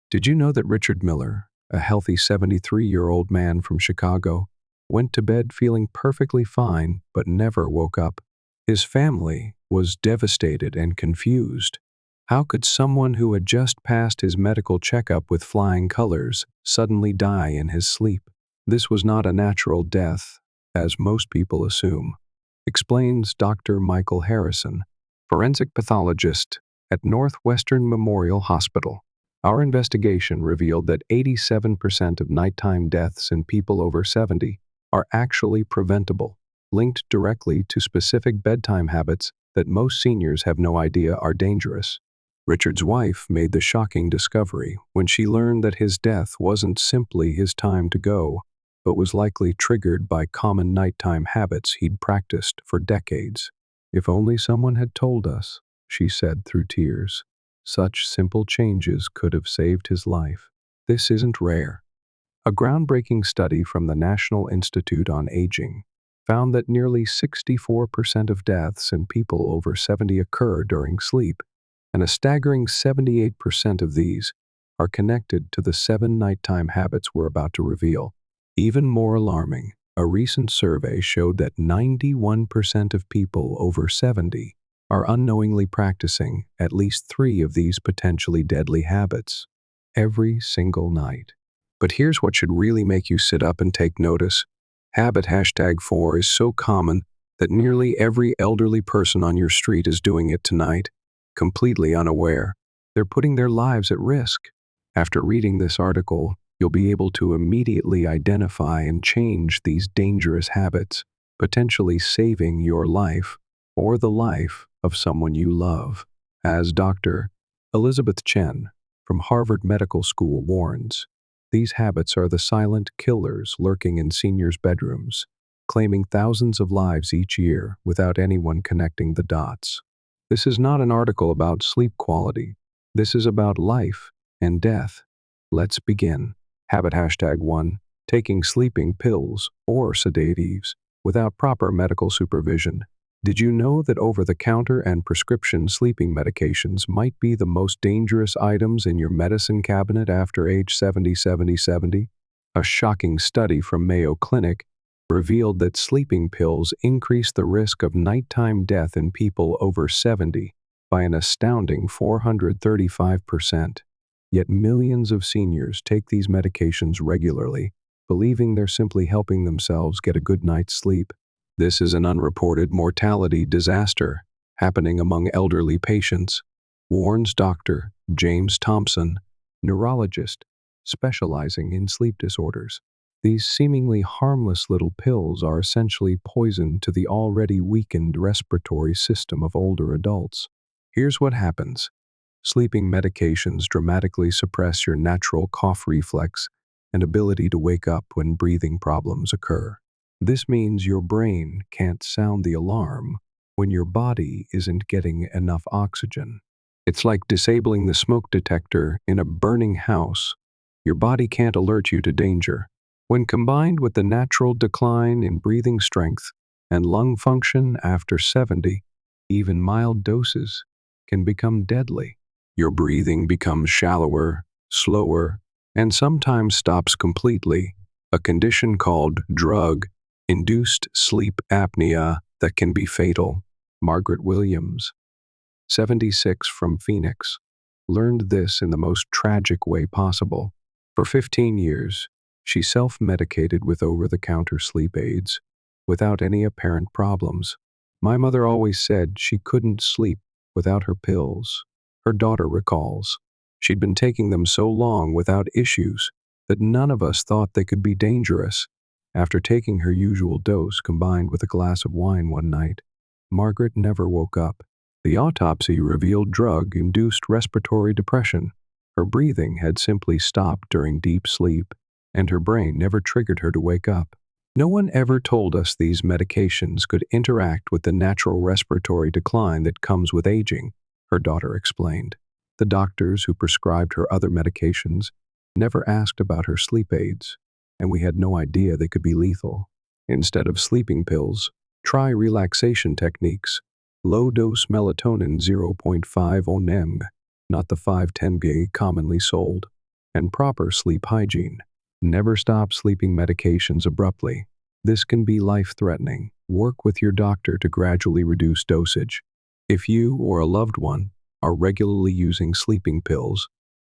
Did you know that Richard Miller, a healthy 73-year-old man from Chicago, went to bed feeling perfectly fine but never woke up? His family was devastated and confused. How could someone who had just passed his medical checkup with flying colors suddenly die in his sleep? This was not a natural death, as most people assume, explains Dr. Michael Harrison, forensic pathologist at Northwestern Memorial Hospital. Our investigation revealed that 87% of nighttime deaths in people over 70 are actually preventable, linked directly to specific bedtime habits that most seniors have no idea are dangerous. Richard's wife made the shocking discovery when she learned that his death wasn't simply his time to go, but was likely triggered by common nighttime habits he'd practiced for decades. "If only someone had told us," she said through tears. "Such simple changes could have saved his life." This isn't rare. A groundbreaking study from the National Institute on Aging found that nearly 64% of deaths in people over 70 occur during sleep, and a staggering 78% of these are connected to the 7 nighttime habits we're about to reveal. Even more alarming, a recent survey showed that 91% of people over 70 are unknowingly practicing at least 3 of these potentially deadly habits every single night. But here's what should really make you sit up and take notice. Habit #4 is so common that nearly every elderly person on your street is doing it tonight, completely unaware. They're putting their lives at risk. After reading this article, you'll be able to immediately identify and change these dangerous habits, potentially saving your life or the life of someone you love. As Dr. Elizabeth Chen from Harvard Medical School warns, these habits are the silent killers lurking in seniors' bedrooms, claiming thousands of lives each year without anyone connecting the dots. This is not an article about sleep quality. This is about life and death. Let's begin. Habit #1, taking sleeping pills or sedatives without proper medical supervision. Did you know that over-the-counter and prescription sleeping medications might be the most dangerous items in your medicine cabinet after age 70? A shocking study from Mayo Clinic revealed that sleeping pills increase the risk of nighttime death in people over 70 by an astounding 435%. Yet millions of seniors take these medications regularly, believing they're simply helping themselves get a good night's sleep. This is an unreported mortality disaster happening among elderly patients, warns Dr. James Thompson, neurologist specializing in sleep disorders. These seemingly harmless little pills are essentially poison to the already weakened respiratory system of older adults. Here's what happens. Sleeping medications dramatically suppress your natural cough reflex and ability to wake up when breathing problems occur. This means your brain can't sound the alarm when your body isn't getting enough oxygen. It's like disabling the smoke detector in a burning house. Your body can't alert you to danger. When combined with the natural decline in breathing strength and lung function after 70, even mild doses can become deadly. Your breathing becomes shallower, slower, and sometimes stops completely, a condition called drug-induced sleep apnea that can be fatal. Margaret Williams, 76, from Phoenix, learned this in the most tragic way possible. For 15 years, she self-medicated with over-the-counter sleep aids without any apparent problems. "My mother always said she couldn't sleep without her pills," her daughter recalls. "She'd been taking them so long without issues that none of us thought they could be dangerous." After taking her usual dose combined with a glass of wine one night, Margaret never woke up. The autopsy revealed drug-induced respiratory depression. Her breathing had simply stopped during deep sleep, and her brain never triggered her to wake up. "No one ever told us these medications could interact with the natural respiratory decline that comes with aging," her daughter explained. "The doctors who prescribed her other medications never asked about her sleep aids, and we had no idea they could be lethal. Instead of sleeping pills, try relaxation techniques. Low-dose melatonin 0.5 mg, not the 510 mg commonly sold." and proper sleep hygiene. Never stop sleeping medications abruptly. This can be life-threatening. Work with your doctor to gradually reduce dosage. If you or a loved one are regularly using sleeping pills,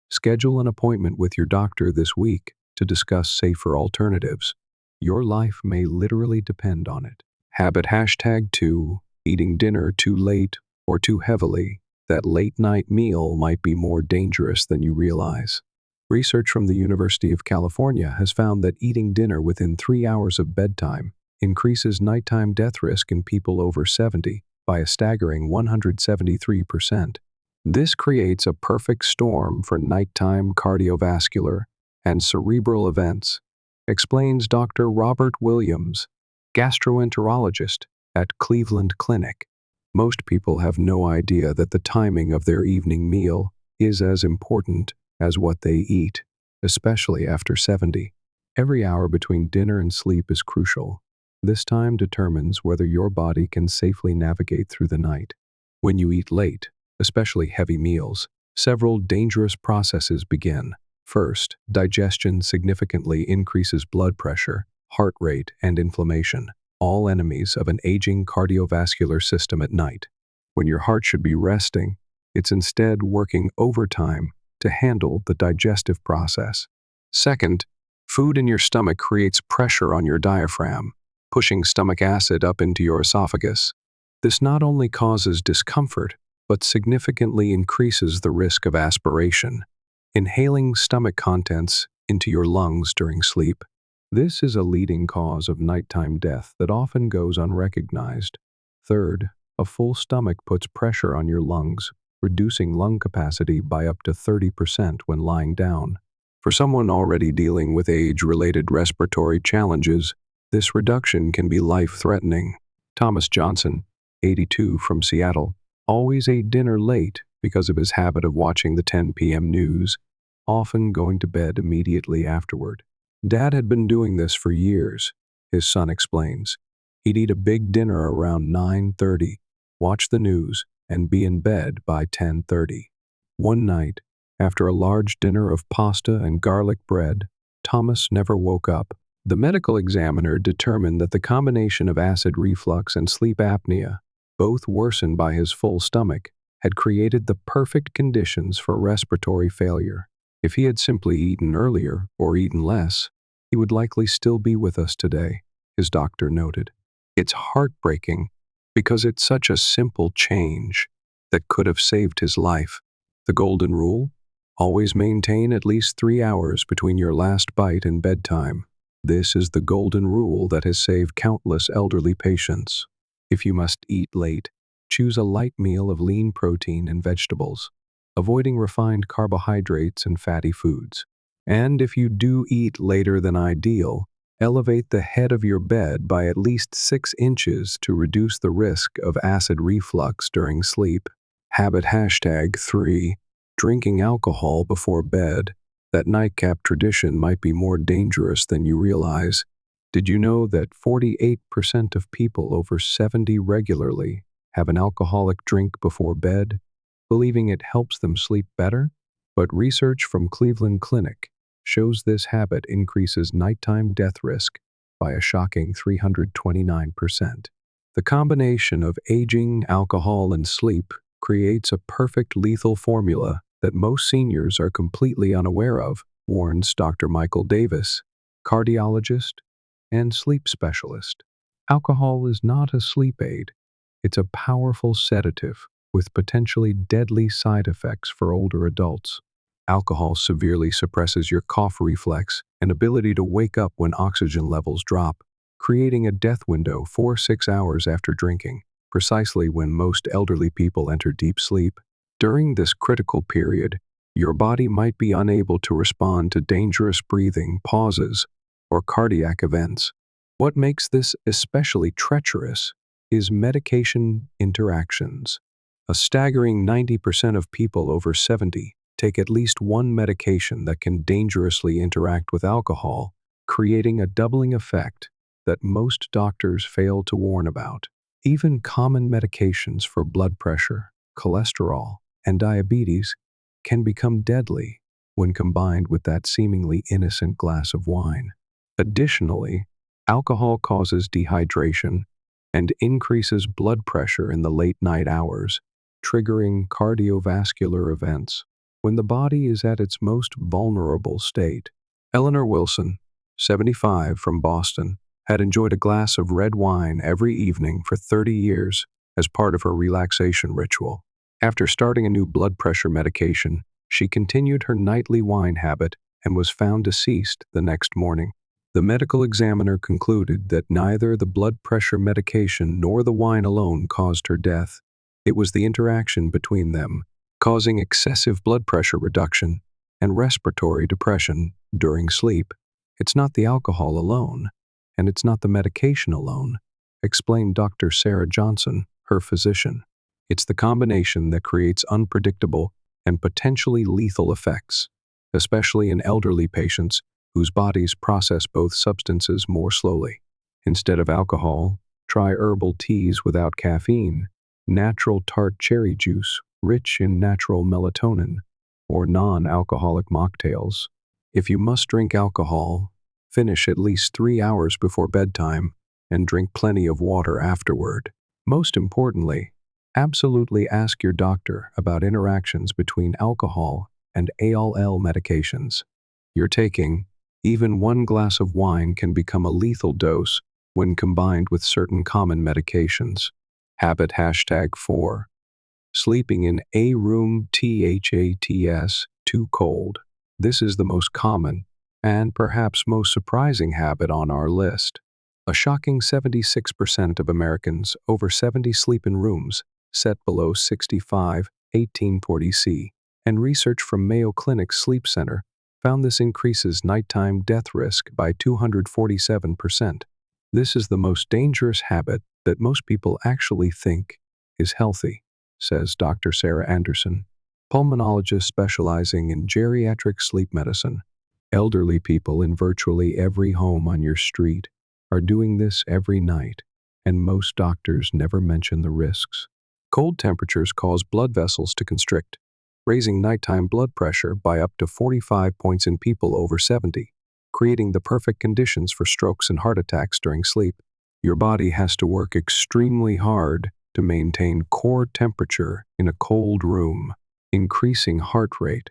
schedule an appointment with your doctor this week to discuss safer alternatives. Your life may literally depend on it. Habit hashtag 2, eating dinner too late or too heavily. That late-night meal might be more dangerous than you realize. Research from the University of California has found that eating dinner within 3 hours of bedtime increases nighttime death risk in people over 70 by a staggering 173%. This creates a perfect storm for nighttime cardiovascular and cerebral events, explains Dr. Robert Williams, gastroenterologist at Cleveland Clinic. Most people have no idea that the timing of their evening meal is as important as what they eat, especially after 70. Every hour between dinner and sleep is crucial. This time determines whether your body can safely navigate through the night. When you eat late, especially heavy meals, several dangerous processes begin. First, digestion significantly increases blood pressure, heart rate, and inflammation, all enemies of an aging cardiovascular system at night. When your heart should be resting, it's instead working overtime to handle the digestive process. Second, food in your stomach creates pressure on your diaphragm, pushing stomach acid up into your esophagus. This not only causes discomfort, but significantly increases the risk of aspiration, inhaling stomach contents into your lungs during sleep. This is a leading cause of nighttime death that often goes unrecognized. Third, a full stomach puts pressure on your lungs, reducing lung capacity by up to 30% when lying down. For someone already dealing with age-related respiratory challenges, this reduction can be life-threatening. Thomas Johnson, 82, from Seattle, always ate dinner late because of his habit of watching the 10 p.m. news, often going to bed immediately afterward. Dad had been doing this for years, his son explains. He'd eat a big dinner around 9:30, watch the news, and be in bed by 10:30. One night, after a large dinner of pasta and garlic bread, Thomas never woke up. The medical examiner determined that the combination of acid reflux and sleep apnea, both worsened by his full stomach, had created the perfect conditions for respiratory failure. If he had simply eaten earlier or eaten less, he would likely still be with us today, his doctor noted. It's heartbreaking because it's such a simple change that could have saved his life. The golden rule? Always maintain at least 3 hours between your last bite and bedtime. This is the golden rule that has saved countless elderly patients. If you must eat late, choose a light meal of lean protein and vegetables, avoiding refined carbohydrates and fatty foods. And if you do eat later than ideal, elevate the head of your bed by at least 6 inches to reduce the risk of acid reflux during sleep. Habit hashtag 3, drinking alcohol before bed. That nightcap tradition might be more dangerous than you realize. Did you know that 48% of people over 70 regularly have an alcoholic drink before bed, believing it helps them sleep better? But research from Cleveland Clinic shows this habit increases nighttime death risk by a shocking 329%. The combination of aging, alcohol, and sleep creates a perfect lethal formula that most seniors are completely unaware of, warns Dr. Michael Davis, cardiologist and sleep specialist. Alcohol is not a sleep aid. It's a powerful sedative with potentially deadly side effects for older adults. Alcohol severely suppresses your cough reflex and ability to wake up when oxygen levels drop, creating a death window 4-6 hours after drinking, precisely when most elderly people enter deep sleep. During this critical period, your body might be unable to respond to dangerous breathing pauses or cardiac events. What makes this especially treacherous is medication interactions. A staggering 90% of people over 70 take at least one medication that can dangerously interact with alcohol, creating a doubling effect that most doctors fail to warn about. Even common medications for blood pressure, cholesterol, and diabetes can become deadly. when combined with that seemingly innocent glass of wine. Additionally, alcohol causes dehydration and increases blood pressure in the late night hours, triggering cardiovascular events when the body is at its most vulnerable state. Eleanor Wilson, 75, from Boston, had enjoyed a glass of red wine every evening for 30 years as part of her relaxation ritual. After starting a new blood pressure medication, she continued her nightly wine habit and was found deceased the next morning. The medical examiner concluded that neither the blood pressure medication nor the wine alone caused her death. It was the interaction between them, causing excessive blood pressure reduction and respiratory depression during sleep. It's not the alcohol alone, and it's not the medication alone, explained Dr. Sarah Johnson, her physician. It's the combination that creates unpredictable and potentially lethal effects, especially in elderly patients whose bodies process both substances more slowly. Instead of alcohol, try herbal teas without caffeine, natural tart cherry juice rich in natural melatonin, or non-alcoholic mocktails. If you must drink alcohol, finish at least 3 hours before bedtime and drink plenty of water afterward. Most importantly, absolutely ask your doctor about interactions between alcohol and ALL medications you're taking. Even one glass of wine can become a lethal dose when combined with certain common medications. Habit #4. Sleeping in a room THATS too cold. This is the most common and perhaps most surprising habit on our list. A shocking 76% of Americans over 70 sleep in rooms set below 65, 1840 C, and research from Mayo Clinic Sleep Center found this increases nighttime death risk by 247%. This is the most dangerous habit that most people actually think is healthy, says Dr. Sarah Anderson, pulmonologist specializing in geriatric sleep medicine. Elderly people in virtually every home on your street are doing this every night, and most doctors never mention the risks. Cold temperatures cause blood vessels to constrict, raising nighttime blood pressure by up to 45 points in people over 70, creating the perfect conditions for strokes and heart attacks during sleep. Your body has to work extremely hard to maintain core temperature in a cold room, increasing heart rate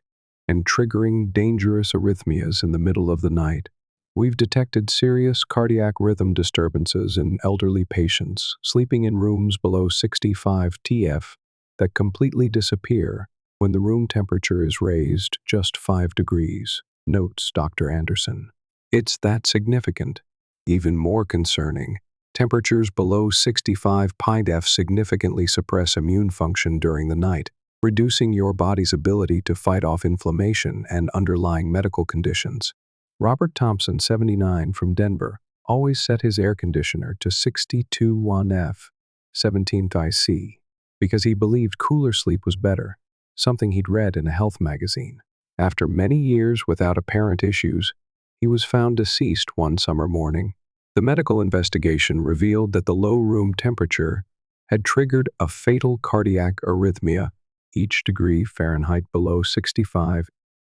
and triggering dangerous arrhythmias in the middle of the night. We've detected serious cardiac rhythm disturbances in elderly patients sleeping in rooms below 65 TF that completely disappear when the room temperature is raised just 5 degrees, notes Dr. Anderson. It's that significant. Even more concerning, temperatures below 65 pi-def significantly suppress immune function during the night, reducing your body's ability to fight off inflammation and underlying medical conditions. Robert Thompson, 79, from Denver, always set his air conditioner to 62.1 F, 17th IC, because he believed cooler sleep was better, something he'd read in a health magazine. After many years without apparent issues, he was found deceased one summer morning. The medical investigation revealed that the low room temperature had triggered a fatal cardiac arrhythmia. Each degree Fahrenheit below 65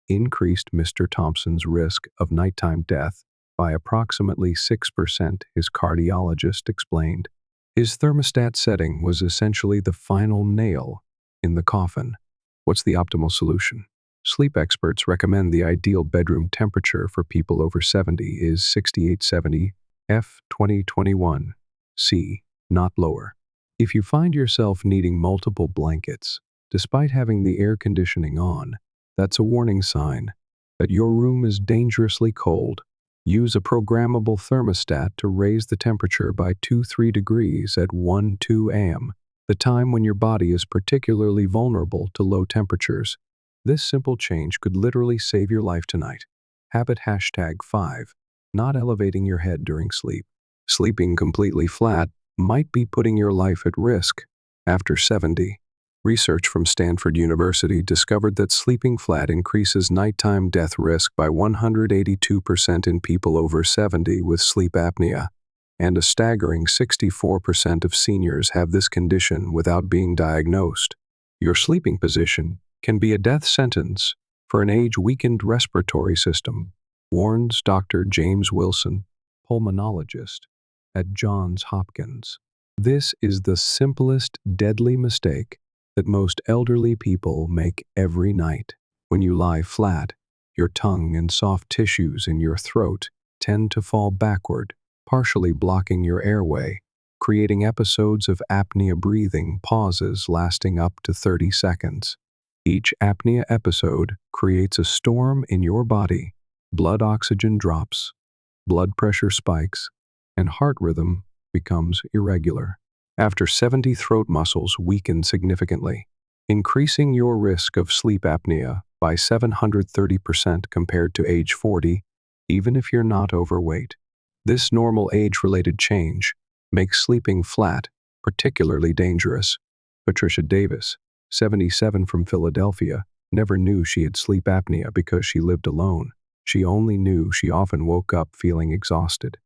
increased Mr. Thompson's risk of nighttime death by approximately 6%, his cardiologist explained. His thermostat setting was essentially the final nail in the coffin. What's the optimal solution? Sleep experts recommend the ideal bedroom temperature for people over 70 is 6870 F 2021 C, not lower. If you find yourself needing multiple blankets, despite having the air conditioning on, that's a warning sign that your room is dangerously cold. Use a programmable thermostat to raise the temperature by 2-3 degrees at 1-2 a.m., the time when your body is particularly vulnerable to low temperatures. This simple change could literally save your life tonight. Habit #5. Not elevating your head during sleep. Sleeping completely flat might be putting your life at risk. After 70, research from Stanford University discovered that sleeping flat increases nighttime death risk by 182% in people over 70 with sleep apnea, and a staggering 64% of seniors have this condition without being diagnosed. Your sleeping position can be a death sentence for an age-weakened respiratory system, warns Dr. James Wilson, pulmonologist at Johns Hopkins. This is the simplest deadly mistake that most elderly people make every night. When you lie flat, your tongue and soft tissues in your throat tend to fall backward, partially blocking your airway, creating episodes of apnea breathing pauses lasting up to 30 seconds. Each apnea episode creates a storm in your body. Blood oxygen drops, blood pressure spikes, and heart rhythm becomes irregular. After 70 throat muscles weaken significantly, increasing your risk of sleep apnea by 730% compared to age 40, even if you're not overweight. This normal age-related change makes sleeping flat particularly dangerous. Patricia Davis, 77 from Philadelphia, never knew she had sleep apnea because she lived alone. She only knew she often woke up feeling exhausted.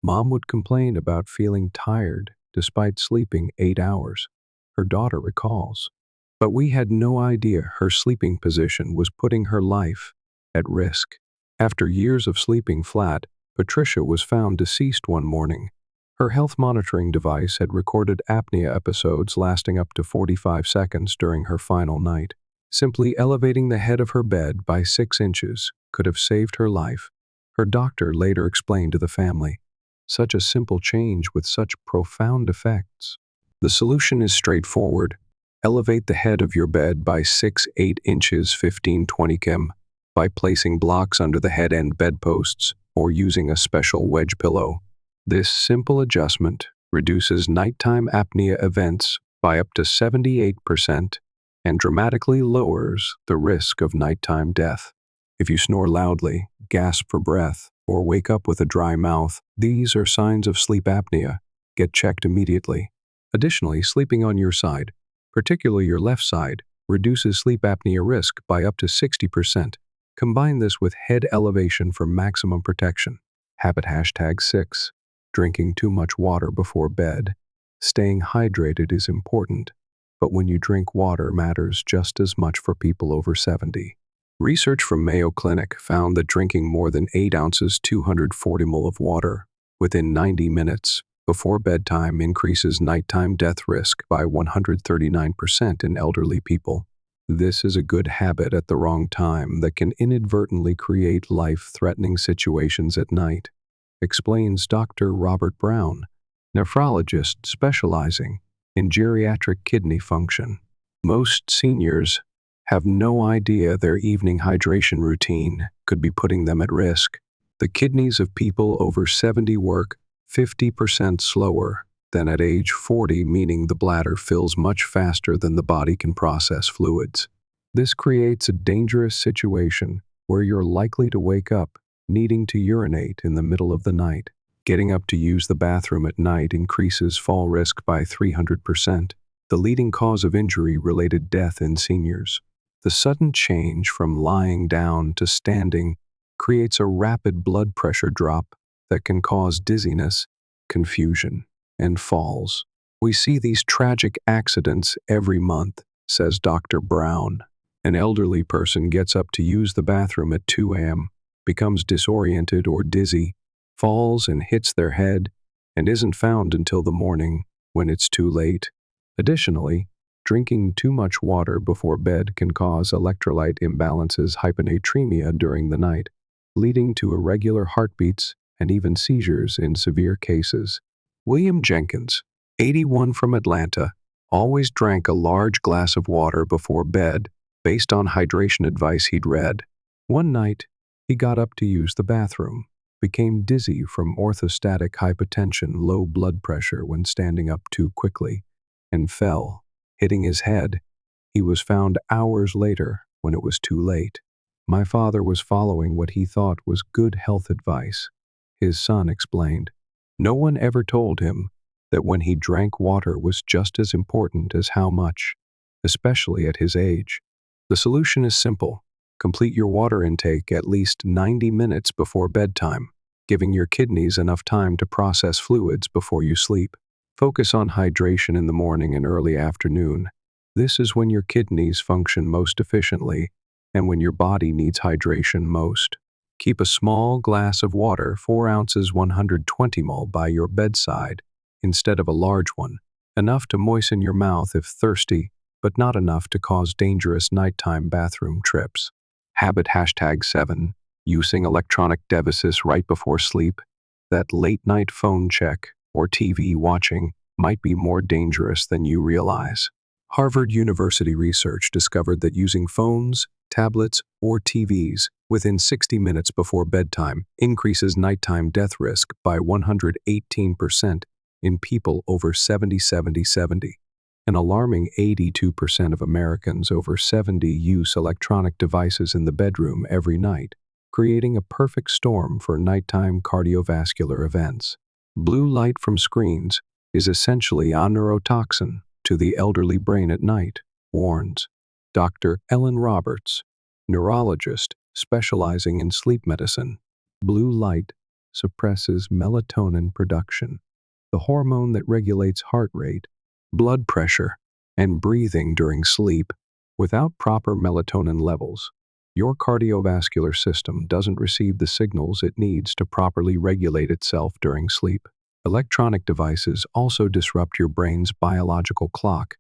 Mom would complain about feeling tired despite sleeping 8 hours, her daughter recalls. But we had no idea her sleeping position was putting her life at risk. After years of sleeping flat, Patricia was found deceased one morning. Her health monitoring device had recorded apnea episodes lasting up to 45 seconds during her final night. Simply elevating the head of her bed by 6 inches could have saved her life, her doctor later explained to the family. Such a simple change with such profound effects. The solution is straightforward. Elevate the head of your bed by 6-8 inches 15-20 km by placing blocks under the head and bedposts or using a special wedge pillow. This simple adjustment reduces nighttime apnea events by up to 78% and dramatically lowers the risk of nighttime death. If you snore loudly, gasp for breath, or wake up with a dry mouth, these are signs of sleep apnea. Get checked immediately. Additionally, sleeping on your side, particularly your left side, reduces sleep apnea risk by up to 60%. Combine this with head elevation for maximum protection. Habit #6. Drinking too much water before bed. Staying hydrated is important, but when you drink water matters just as much for people over 70. Research from Mayo Clinic found that drinking more than 8 ounces 240 ml of water within 90 minutes before bedtime increases nighttime death risk by 139% in elderly people. This is a good habit at the wrong time that can inadvertently create life-threatening situations at night, explains Dr. Robert Brown, nephrologist specializing in geriatric kidney function. Most seniors have no idea their evening hydration routine could be putting them at risk. The kidneys of people over 70 work 50% slower than at age 40, meaning the bladder fills much faster than the body can process fluids. This creates a dangerous situation where you're likely to wake up needing to urinate in the middle of the night. Getting up to use the bathroom at night increases fall risk by 300%, the leading cause of injury-related death in seniors. The sudden change from lying down to standing creates a rapid blood pressure drop that can cause dizziness, confusion, and falls. We see these tragic accidents every month, says Dr. Brown. An elderly person gets up to use the bathroom at 2 a.m., becomes disoriented or dizzy, falls and hits their head, and isn't found until the morning when it's too late. Additionally, drinking too much water before bed can cause electrolyte imbalances, hyponatremia during the night, leading to irregular heartbeats and even seizures in severe cases. William Jenkins, 81 from Atlanta, always drank a large glass of water before bed based on hydration advice he'd read. One night, he got up to use the bathroom, became dizzy from orthostatic hypotension, low blood pressure when standing up too quickly, and fell, hitting his head. He was found hours later when it was too late. My father was following what he thought was good health advice. His son explained. No one ever told him that when he drank water was just as important as how much, especially at his age. The solution is simple. Complete your water intake at least 90 minutes before bedtime, giving your kidneys enough time to process fluids before you sleep. Focus on hydration in the morning and early afternoon. This is when your kidneys function most efficiently and when your body needs hydration most. Keep a small glass of water, 4 ounces 120 ml, by your bedside instead of a large one, enough to moisten your mouth if thirsty, but not enough to cause dangerous nighttime bathroom trips. Habit #7. Using electronic devices right before sleep. That late-night phone check or TV watching might be more dangerous than you realize. Harvard University research discovered that using phones, tablets, or TVs within 60 minutes before bedtime increases nighttime death risk by 118% in people over 70. An alarming 82% of Americans over 70 use electronic devices in the bedroom every night, creating a perfect storm for nighttime cardiovascular events. Blue light from screens is essentially a neurotoxin to the elderly brain at night, warns Dr. Ellen Roberts, neurologist specializing in sleep medicine. Blue light suppresses melatonin production, the hormone that regulates heart rate, blood pressure, and breathing during sleep. Without proper melatonin levels, your cardiovascular system doesn't receive the signals it needs to properly regulate itself during sleep. Electronic devices also disrupt your brain's biological clock,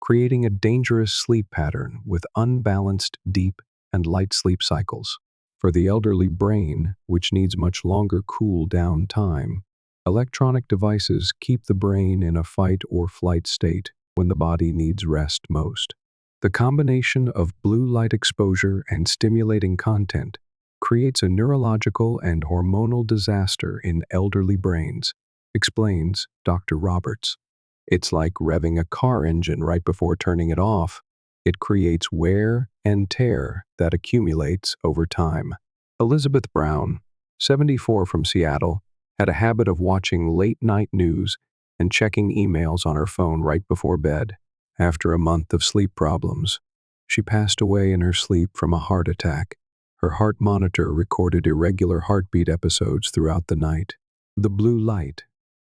creating a dangerous sleep pattern with unbalanced deep and light sleep cycles. For the elderly brain, which needs much longer cool-down time, electronic devices keep the brain in a fight or flight state when the body needs rest most. The combination of blue light exposure and stimulating content creates a neurological and hormonal disaster in elderly brains, explains Dr. Roberts. It's like revving a car engine right before turning it off. It creates wear and tear that accumulates over time. Elizabeth Brown, 74, from Seattle, had a habit of watching late-night news and checking emails on her phone right before bed. After a month of sleep problems, she passed away in her sleep from a heart attack. Her heart monitor recorded irregular heartbeat episodes throughout the night. The blue light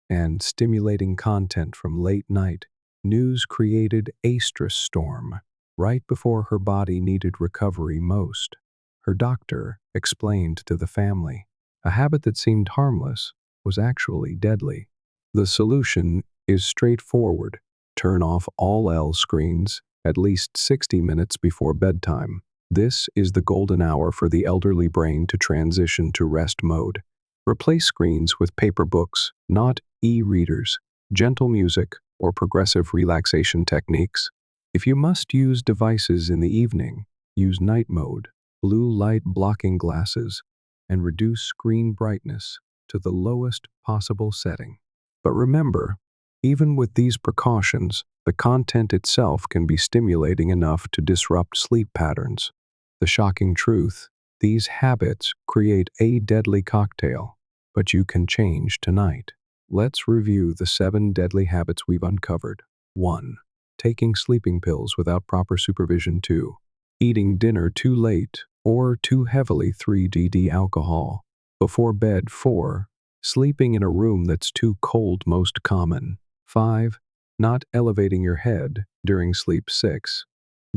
and stimulating content from late-night news created a stress storm right before her body needed recovery most. Her doctor explained to the family, a habit that seemed harmless was actually deadly. The solution is straightforward. Turn off all L screens at least 60 minutes before bedtime. This is the golden hour for the elderly brain to transition to rest mode. Replace screens with paper books, not e-readers, gentle music, or progressive relaxation techniques. If you must use devices in the evening, use night mode, blue light blocking glasses, and reduce screen brightness to the lowest possible setting. But remember, even with these precautions, the content itself can be stimulating enough to disrupt sleep patterns. The shocking truth, these habits create a deadly cocktail, but you can change tonight. Let's review the 7 deadly habits we've uncovered. 1. Taking sleeping pills without proper supervision. 2. Eating dinner too late or too heavily. 3. Alcohol before bed. 4. Sleeping in a room that's too cold, most common. 5. Not elevating your head during sleep. 6.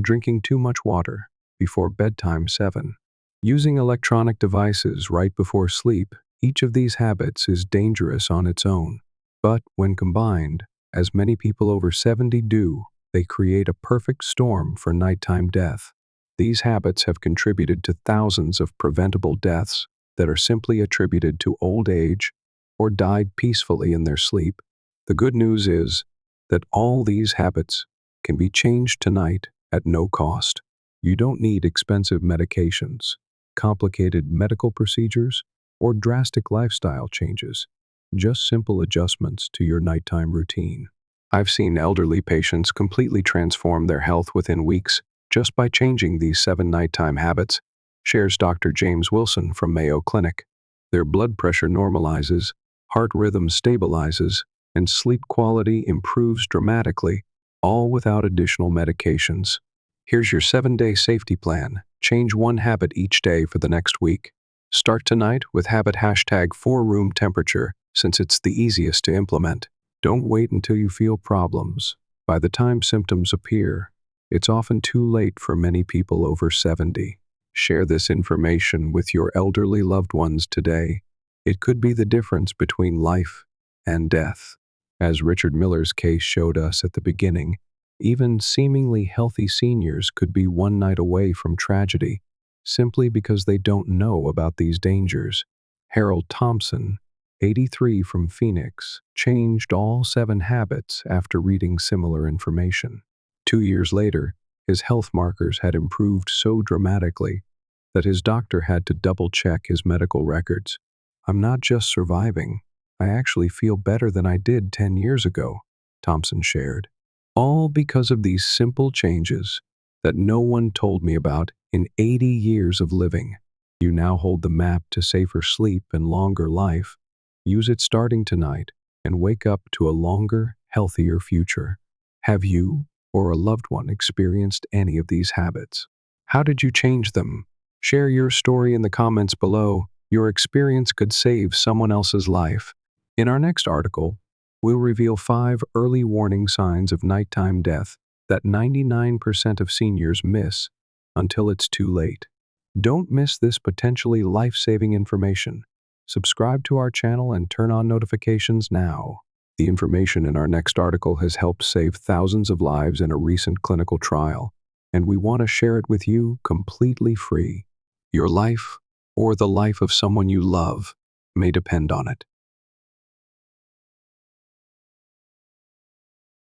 Drinking too much water before bedtime. 7. Using electronic devices right before sleep. Each of these habits is dangerous on its own, but when combined, as many people over 70 do, they create a perfect storm for nighttime death. These habits have contributed to thousands of preventable deaths that are simply attributed to old age or died peacefully in their sleep. The good news is that all these habits can be changed tonight at no cost. You don't need expensive medications, complicated medical procedures, or drastic lifestyle changes, just simple adjustments to your nighttime routine. I've seen elderly patients completely transform their health within weeks just by changing these 7 nighttime habits, shares Dr. James Wilson from Mayo Clinic. Their blood pressure normalizes, heart rhythm stabilizes, and sleep quality improves dramatically, all without additional medications. Here's your 7-day safety plan. Change 1 habit each day for the next week. Start tonight with habit #4 room temperature, since it's the easiest to implement. Don't wait until you feel problems. By the time symptoms appear, it's often too late for many people over 70. Share this information with your elderly loved ones today. It could be the difference between life and death. As Richard Miller's case showed us at the beginning, even seemingly healthy seniors could be one night away from tragedy simply because they don't know about these dangers. Harold Thompson, 83 from Phoenix, changed all 7 habits after reading similar information. 2 years later, his health markers had improved so dramatically that his doctor had to double-check his medical records. "I'm not just surviving, I actually feel better than I did 10 years ago," Thompson shared. All because of these simple changes that no one told me about in 80 years of living. You now hold the map to safer sleep and longer life. Use it starting tonight and wake up to a longer, healthier future. Have you or a loved one experienced any of these habits? How did you change them? Share your story in the comments below. Your experience could save someone else's life. In our next article, we'll reveal 5 early warning signs of nighttime death that 99% of seniors miss until it's too late. Don't miss this potentially life-saving information. Subscribe to our channel and turn on notifications now. The information in our next article has helped save thousands of lives in a recent clinical trial, and we want to share it with you completely free. Your life, or the life of someone you love, may depend on it.